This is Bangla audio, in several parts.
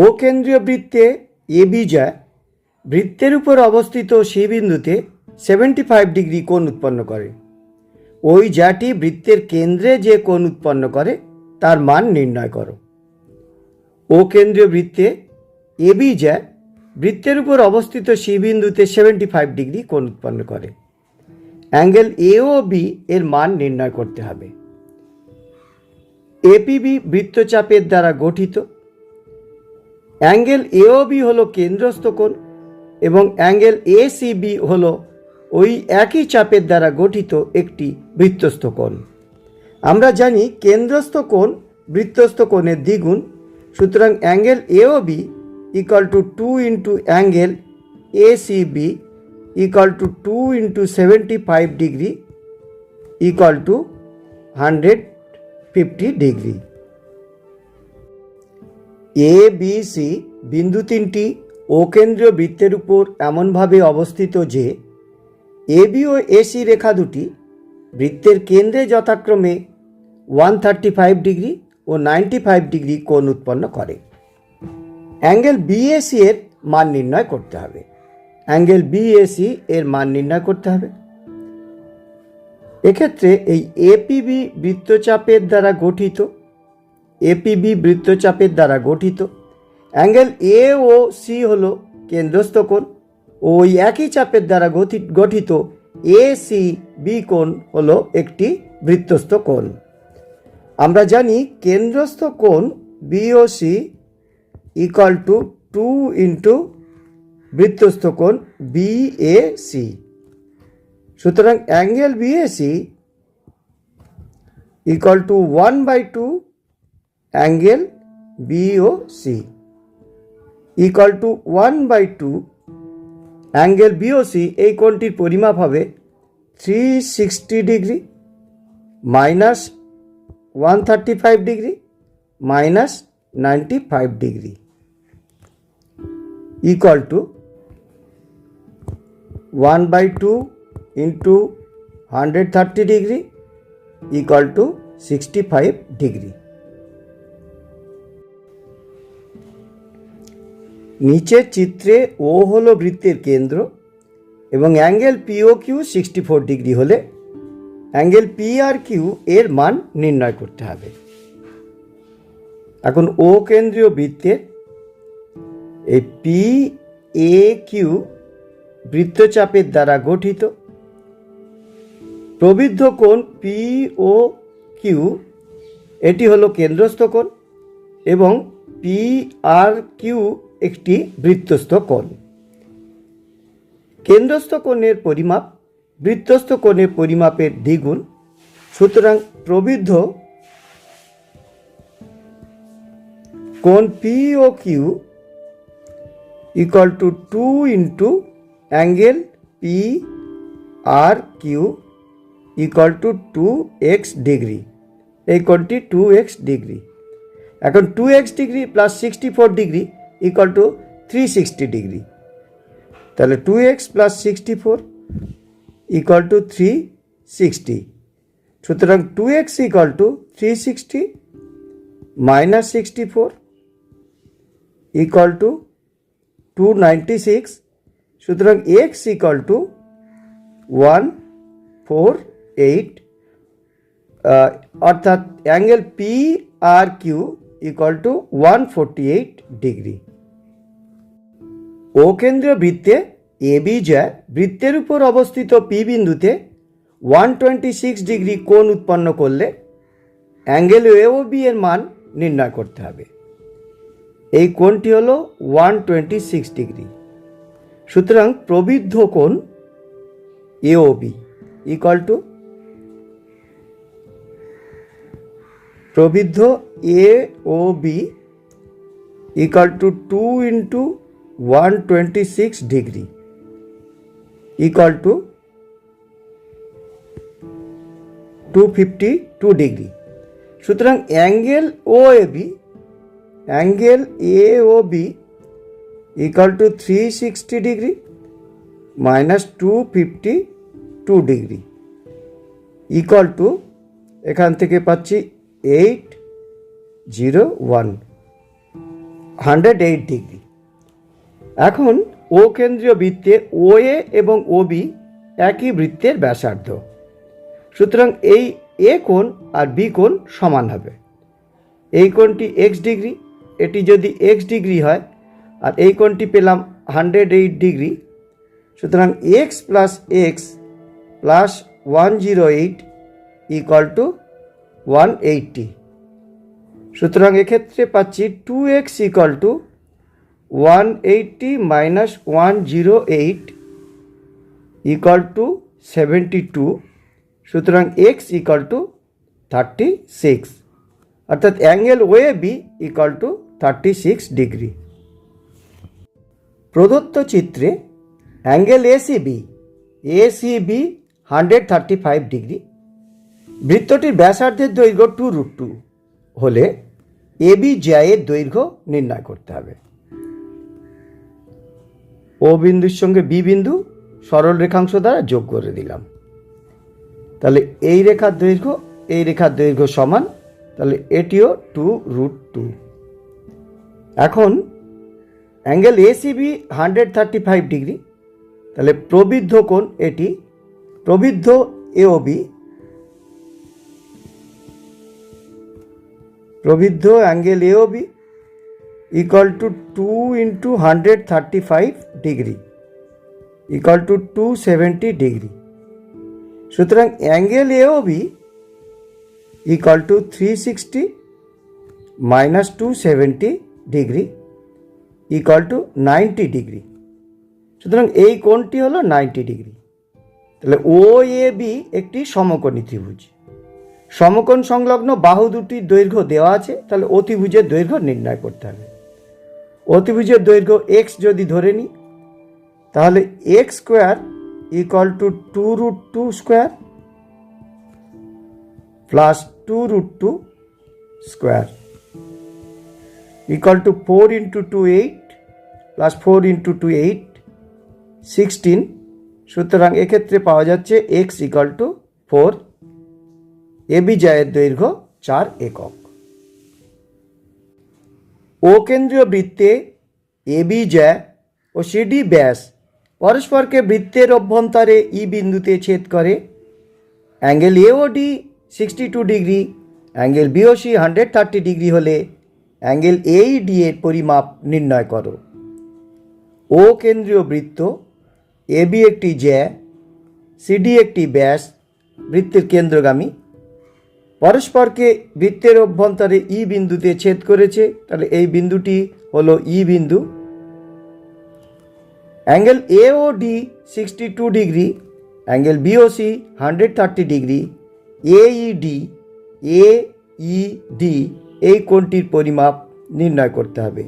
ও কেন্দ্রীয় বৃত্তে এবি যা বৃত্তের উপর অবস্থিত সি বিন্দুতে 75 ডিগ্রি কোণ উৎপন্ন করে। ওই যাটি বৃত্তের কেন্দ্রে যে কোণ উৎপন্ন করে তার মান নির্ণয় করো। ও কেন্দ্রীয় বৃত্তে এবি যা বৃত্তের উপর অবস্থিত সি বিন্দুতে 75 ডিগ্রি কোণ উৎপন্ন করে। অ্যাঙ্গেল এ ও বি এর মান নির্ণয় করতে হবে। এপিবি বৃত্তচাপের দ্বারা গঠিত। অ্যাঙ্গেল এ ও বি হল কেন্দ্রস্থ কোণ এবং অ্যাঙ্গেল এ সি বি হল ওই একই চাপের দ্বারা গঠিত একটি বৃত্তস্থ কোণ। আমরা জানি কেন্দ্রস্থ কোণ বৃত্তস্থ কোণের দ্বিগুণ, সুতরাং angle A O B equal to 2 into angle A C B equal to 2 into 75 degree equal to 150 degree. A B C বিন্দু তিনটি ও কেন্দ্রীয় বৃত্তের উপর এমনভাবে অবস্থিত যে এবি ও এসি রেখা দুটি বৃত্তের কেন্দ্রে যথাক্রমে 135 ডিগ্রি ও 95 ডিগ্রি কোণ উৎপন্ন করে। অ্যাঙ্গেল বিএসি এর মান নির্ণয় করতে হবে। অ্যাঙ্গেল বিএসি এর মান নির্ণয় করতে হবে। এক্ষেত্রে এই এপিবি বৃত্তচাপের দ্বারা গঠিত অ্যাঙ্গেল এ ও সি হল কেন্দ্রস্থ কোণ ও ওই একই চাপের দ্বারা গঠিত এ সি বি কোণ হল একটি বৃত্তস্থ কোণ। আমরা জানি কেন্দ্রস্থ কোণ বিওসি ইকুয়াল টু 2 ইন্টু বৃত্তস্থ কোণ বিএসি। সুতরাং angle BAC equal to 1/2 angle BOC equal to 1/2 angle BOC. এই কোণটির পরিমাপ হবে 360 degree minus 135 degree minus 95 degree equal two 1/2 into 130 degree equal two 65 degree. নিচের চিত্রে ও হলো বৃত্তের কেন্দ্র এবং অ্যাঙ্গেল পিও কিউ 64 ডিগ্রি হলে অ্যাঙ্গেল পি আর কিউ এর মান নির্ণয় করতে হবে। এখন ও কেন্দ্রীয় বৃত্তের এই পি এ কিউ বৃত্তচাপের দ্বারা গঠিত। প্রবৃদ্ধ কোণ পি ও কিউ এটি হলো কেন্দ্রস্থ কোণ এবং পি আর কিউ একটি বৃত্তস্থ কোণ। কেন্দ্রস্থ কোণের পরিমাপ বৃত্তস্থ কোণের পরিমাপের দ্বিগুণ, সুতরাং প্রবৃদ্ধ কোণ P O Q equal to 2 into angle P R Q equal to 2x degree. এই কোণটি 2x ডিগ্রি। এখন 2x degree plus 64 degree equal to 360 degree. তাহলে 2x প্লাস 64 ইকুয়াল টু 360। সুতরাং 2x equal to 360 minus 64 equal to 296। সুতরাং x ইকুয়াল টু 148 অর্থাৎ angle P R Q equal to 148 degree. O কেন্দ্রীয় বৃত্তে এবি যা বৃত্তের উপর অবস্থিত পি বিন্দুতে 126 ডিগ্রি কোণ উৎপন্ন করলে অ্যাঙ্গেল এ ও বি এর মান নির্ণয় করতে হবে। এই কোণটি হল 126 ডিগ্রি। সুতরাং প্রবৃদ্ধ কোণ A O B equal to প্রবৃদ্ধ A O B equal to 2 into 126 degree equal to 252 degree. সুতরাং angle O A O B equal to 360 degree minus 252 degree equal to এখান থেকে পাচ্ছি 801। 108 ডিগ্রি। এখন ও কেন্দ্রীয় বৃত্তে OA এবং OB একই বৃত্তের ব্যাসার্ধ, সুতরাং এই এ কোণ আর বি কোণ সমান হবে। এই কোণটি এক্স ডিগ্রি, এটি যদি এক্স ডিগ্রি হয় আর এই কোণটি পেলাম 108 ডিগ্রি, সুতরাং x plus x plus 108 equal to 180। সুতরাং এক্ষেত্রে পাচ্ছি 2x equal two 180 minus 108 equal to 72। সুতরাং x ইকুয়াল টু 36, অর্থাৎ angle OAB equal to 36 degree. প্রদত্ত চিত্রে অ্যাঙ্গেল ACB 135 ডিগ্রি। বৃত্তটির ব্যাসার্ধের দৈর্ঘ্য 2√2 হলে AB জ্যায়ের দৈর্ঘ্য নির্ণয় করতে হবে। ও বিন্দুর সঙ্গে বি বিন্দু সরল রেখাংশ দ্বারা যোগ করে দিলাম, তাহলে এই রেখার দৈর্ঘ্য এই রেখার দৈর্ঘ্য সমান, তাহলে এটিও 2√2। এখন অ্যাঙ্গেল ACB 135 ডিগ্রি, তাহলে প্রবৃদ্ধ কোণ এটি, প্রবৃদ্ধ AOB, প্রবৃদ্ধ angle AOB equal to 2 into 135 degree equal to 270 degree. সুতরাং angle AOB equal to 360 minus 270 degree equal to 90 degree. সুতরাং এই কোণটি হলো 90 ডিগ্রি। তাহলে OAB একটি সমকোণী ত্রিভুজ। সমকোণ সংলগ্ন বাহু দুটির দৈর্ঘ্য দেওয়া আছে, তাহলে অতিভুজের দৈর্ঘ্য নির্ণয় করতে হবে। অতিভুজের দৈর্ঘ্য x যদি ধরে নিই, তাহলে x square equal to 2√2 square plus 2√2 square equal to 4 into 2 8 plus 4 into 2 8 16। সুতরাং এক্ষেত্রে পাওয়া যাচ্ছে x ইকুয়াল টু 4। এবি জ্যায়ের দৈর্ঘ্য 4 একক। ও কেন্দ্রীয় বৃত্তে এবি জ্যা ও সিডি ব্যাস পরস্পরকে বৃত্তের অভ্যন্তরে ই বিন্দুতে ছেদ করে। Angle AOD 62 degree, angle BOC 130 degree হলে অ্যাঙ্গেল AED এর পরিমাপ নির্ণয় করো। ও কেন্দ্রীয় বৃত্ত, এবি একটি জ্যা, সিডি একটি ব্যাস বৃত্তের কেন্দ্রগামী, পরস্পরকে বৃত্তের অভ্যন্তরে ই বিন্দুতে ছেদ করেছে, তাহলে এই বিন্দুটি হলো ই বিন্দু। Angle AOD 62 degree, angle BOC 130 degree, AED এই কোণটির পরিমাপ নির্ণয় করতে হবে।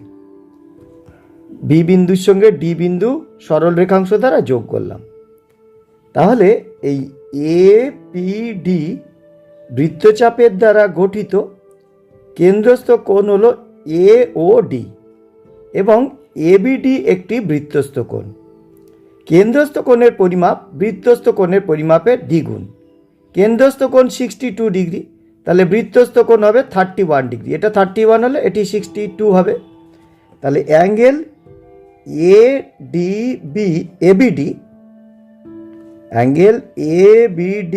বি বিন্দুর সঙ্গে ডি বিন্দু সরল রেখাংশ দ্বারা যোগ করলাম, তাহলে এই APD বৃত্তচাপের দ্বারা গঠিত কেন্দ্রস্থ কোণ হল AOD এবং ABD একটি বৃত্তস্থ কোণ। কেন্দ্রস্থ কোণের পরিমাপ বৃত্তস্থ কোণের পরিমাপের দ্বিগুণ। কেন্দ্রস্থ কোণ 62 ডিগ্রি, তাহলে বৃত্তস্থ কোণ হবে 31 ডিগ্রি। এটা 31 হলে এটি 62 হবে। তাহলে angle ABD angle ABD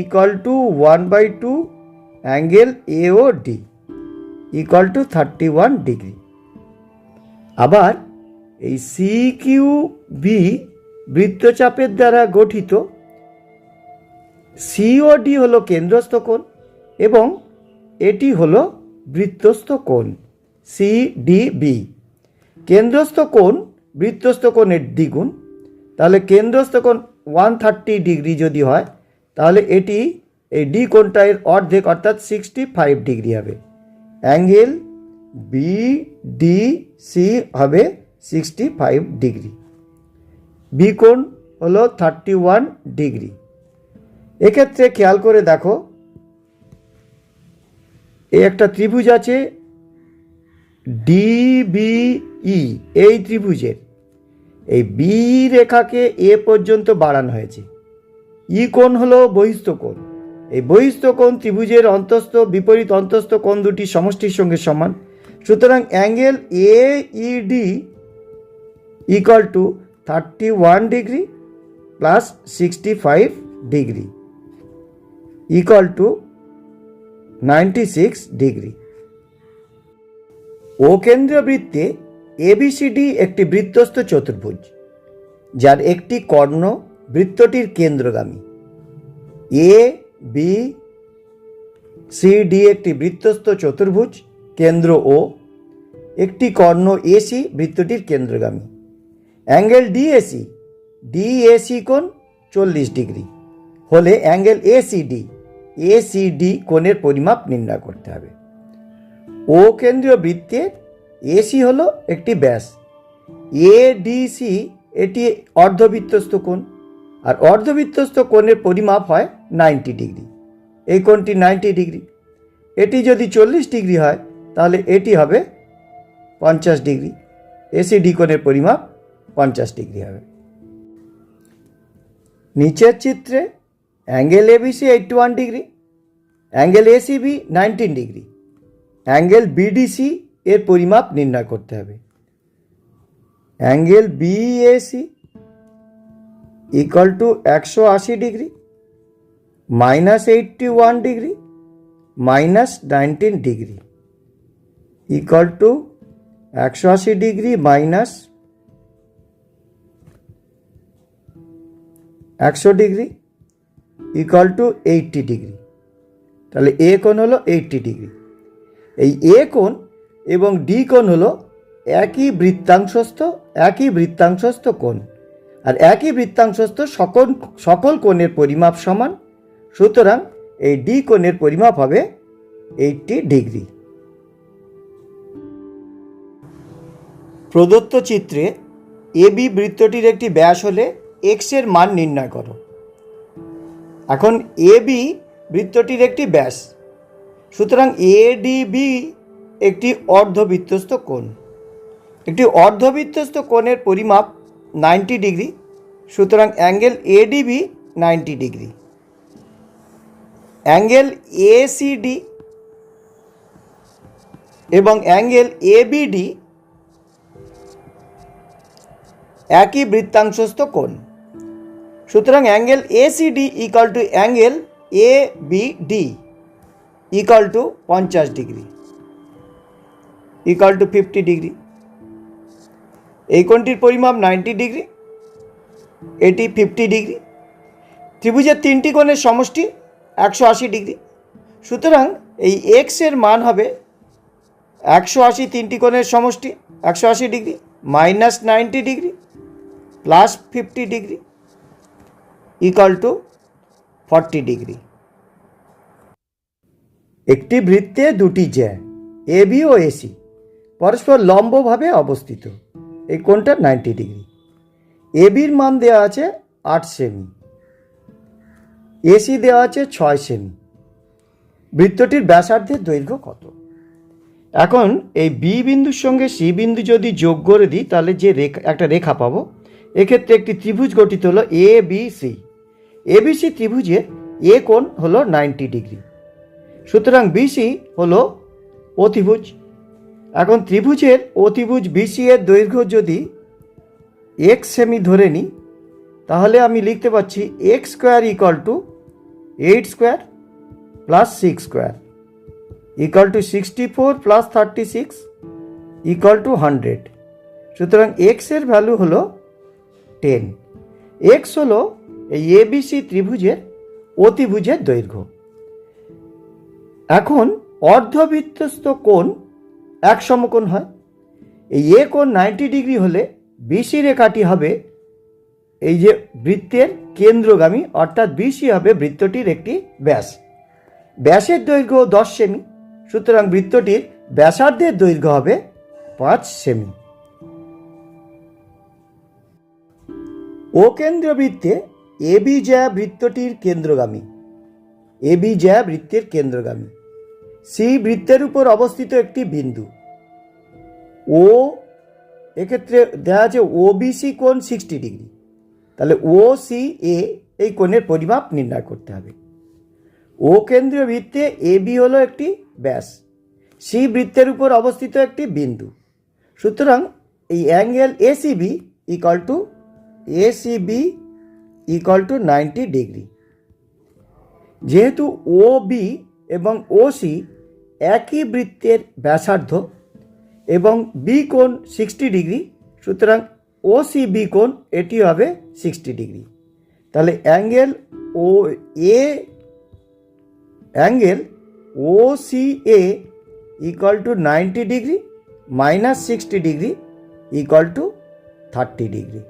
equal to 1/2 angle AOD equal to 31 degree. আবার এই CQB বৃত্তচাপের দ্বারা গঠিত COD হলো কেন্দ্রস্থ কোণ এবং এটি হলো বৃত্তস্থ কোণ CDB। কেন্দ্রস্থ কোণ বৃত্তস্থ কোণের দ্বিগুণ, তাহলে কেন্দ্রস্থ কোণ 130 ডিগ্রি যদি হয়, তাহলে এটি এই ডি কোণটা এর অর্ধেক অর্থাৎ 65 ডিগ্রি হবে। অ্যাঙ্গেল BDC হবে 65 ডিগ্রি। বি কোণ হলো 31 ডিগ্রি। এক্ষেত্রে খেয়াল করে দেখো, এই একটা ত্রিভুজ আছে DBE, এই ত্রিভুজের এই বি রেখাকে এ পর্যন্ত বাড়ানো হয়েছে। ই কোণ হলো বহিস্থ কোণ। এই বহিস্থ কোণ ত্রিভুজের অন্তস্থ বিপরীত অন্তস্থ কোণ দুটি সমষ্টির সঙ্গে সমান, সুতরাং angle AED equal to 31 degree plus 65 degree equal to 96 degree. O কেন্দ্রীয় বৃত্তে ABCD একটি বৃত্তস্থ চতুর্ভুজ, যার একটি কর্ণ বৃত্তটির কেন্দ্রগামী। ABCD একটি বৃত্তস্থ চতুর্ভুজ, কেন্দ্র O, একটি কর্ণ AC বৃত্তটির কেন্দ্রগামী। অ্যাঙ্গেল DAC কোণ 40 ডিগ্রি হলে অ্যাঙ্গেল ACD কোণের পরিমাপ নির্ণয় করতে হবে। ও কেন্দ্রীয় বৃত্তের AC হলো একটি ব্যাস, ADC এটি অর্ধবৃত্তস্থ কোণ, আর অর্ধবৃত্তস্থ কোণের পরিমাপ হয় 90 ডিগ্রি। এই কোণটি 90 ডিগ্রি। এটি যদি 40 ডিগ্রি হয় তাহলে এটি হবে 50 ডিগ্রি। ACD কোণের পরিমাপ 50 ডিগ্রি হবে। নিচের চিত্রে angle ABC 81 degree, angle ACB 19 degree, angle BDC এর পরিমাপ নির্ণয় করতে হবে। Angle BAC equal to 180 degree minus 81 degree minus 19 degree equal two 180 degree minus 100 degree equal two 80 degree. তাহলে এ কোণ হলো 80 ডিগ্রি। এই এ কোণ এবং ডি কোণ হলো একই বৃত্তাংশস্থ কোণ, আর একই বৃত্তাংশস্থ সকল কোণের পরিমাপ সমান। সুতরাং এই ডি কোণের পরিমাপ হবে 80 ডিগ্রি। প্রদত্ত চিত্রে AB বৃত্তটির একটি ব্যাস হলে x এর মান নির্ণয় করো। এখন AB বৃত্তটির একটি ব্যাস, সুতরাং ADB একটি অর্ধবৃত্তস্থ কোণ। একটি অর্ধবৃত্তস্থ কোণের পরিমাপ 90 ডিগ্রি, সুতরাং angle ADB 90 degree. Angle ACD এবং অ্যাঙ্গেল ABD একই বৃত্তাংশস্থ কোণ, সুতরাং angle ACD equal to angle ABD equal to 50 degree equal two 50 degree. এই কোণটির পরিমাপ 90 ডিগ্রি, এটি 50 ডিগ্রি। ত্রিভুজের তিনটি কোণের সমষ্টি 180 ডিগ্রি, সুতরাং এই x এর মান হবে 180, তিনটি কোণের সমষ্টি 180 degree minus 90 degree plus 50 degree equal two 40 degree. একটি বৃত্তে দুটি জ্যা AB ও AC পরস্পর লম্বভাবে অবস্থিত। এই কোণটা 90 ডিগ্রি। ABর মান দেওয়া আছে 8 সেমি, AC দেওয়া আছে 6 সেমি। বৃত্তটির ব্যাসার্ধের দৈর্ঘ্য কত? এখন এই B বিন্দুর সঙ্গে C বিন্দু যদি যোগ করে দিই তাহলে যে একটা রেখা পাবো। এক্ষেত্রে একটি ত্রিভুজ গঠিত হলো ABC। ABC ত্রিভুজের A কোণ হলো 90 ডিগ্রি, সুতরাং BC হলো অতিভুজ। এখন ত্রিভুজের অতিভুজ BC এর দৈর্ঘ্য যদি x সেমি ধরে নিই তাহলে আমি লিখতে পাচ্ছি x square equal to 8 square plus 6 square equal to 64 plus 36 equal to 100। সুতরাং x এর ভ্যালু হলো 10। x হলো এই ABC ত্রিভুজের অতিভুজের দৈর্ঘ্য। এখন অর্ধবৃত্তস্থ কোণ এক সমকোণ হয়। এই এ কোণ 90 ডিগ্রি হলে BC রেখাটি হবে এই যে বৃত্তের কেন্দ্রগামী, অর্থাৎ BC হবে বৃত্তটির একটি ব্যাস। ব্যাসের দৈর্ঘ্য 10 সেমি, সুতরাং বৃত্তটির ব্যাসার্ধের দৈর্ঘ্য হবে 5 সেমি। ও কেন্দ্রীয় বৃত্তে AB জ্যা বৃত্তটির কেন্দ্রগামী। AB জ্যা বৃত্তের কেন্দ্রগামী। C বৃত্তের উপর অবস্থিত একটি বিন্দু। ও এক্ষেত্রে দেখা আছে OBC কোণ 60 ডিগ্রি, তাহলে OCA এই কোণের পরিমাপ নির্ণয় করতে হবে। ও কেন্দ্রীয় বৃত্তে AB হলো একটি ব্যাস, সি বৃত্তের উপর অবস্থিত একটি বিন্দু। সুতরাং এই angle ACB equal to 90 degree. যেহেতু ও বি এবং ও সি একই বৃত্তের ব্যাসার্ধ এবং বি কোণ 60 ডিগ্রি, সুতরাং ও সি বি কোণ এটি হবে 60 ডিগ্রি। তাহলে angle O C A equal to 90 degree minus 60 degree equal to 30 degree.